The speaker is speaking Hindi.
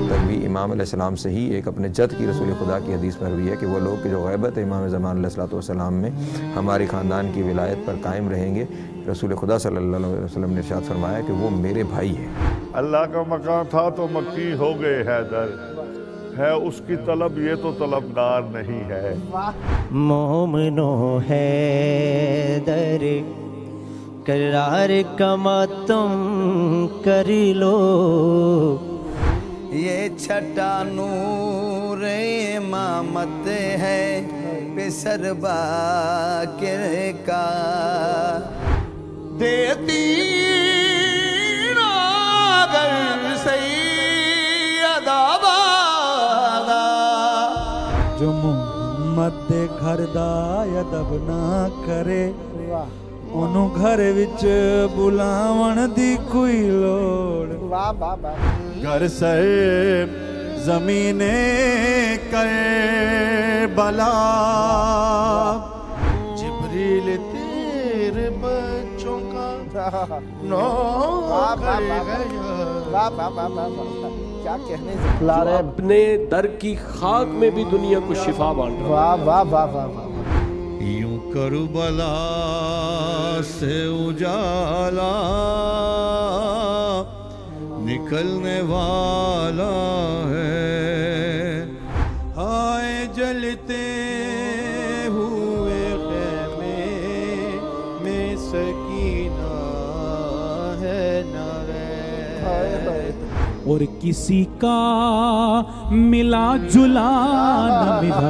तभी इमाम अलैहिस्सलाम से ही एक अपने जद की रसूल खुदा की हदीस में भी है कि वो लोग कि जो ग़ैबत है इमाम ज़मान अलैहिस्सलाम में हमारे ख़ानदान की विलायत पर कायम रहेंगे। रसूल खुदा सल्लल्लाहु अलैहि वसल्लम ने इरशाद फरमाया कि वो मेरे भाई हैं। अल्लाह का मकान था तो मक्की हो गए हैदर, है उसकी तलब ये तो तलबगार नहीं है। मोमिनो हैदर करार कमा तुम कर लो, ये छठा नूर इमामत है पिसर बाकिर का। देती नागर सैयद आबादा, जो मुहम्मद दे घर दा अदब ना करे, ओनू घर विच बुलावन दी कोई लोड़। घर से जमीने करबला, जिब्रील तेरे बच्चों का नौकर गया। क्या कहने जो अपने दर की खाक में भी दुनिया को शिफा बांट रहा है। वाह वाह वाह वाह वाह। यूं करबला से उजाला निकलने वाला है। हाय जलते हुए खेमे में सकीना है नवे, और किसी का मिला जुला न मिला।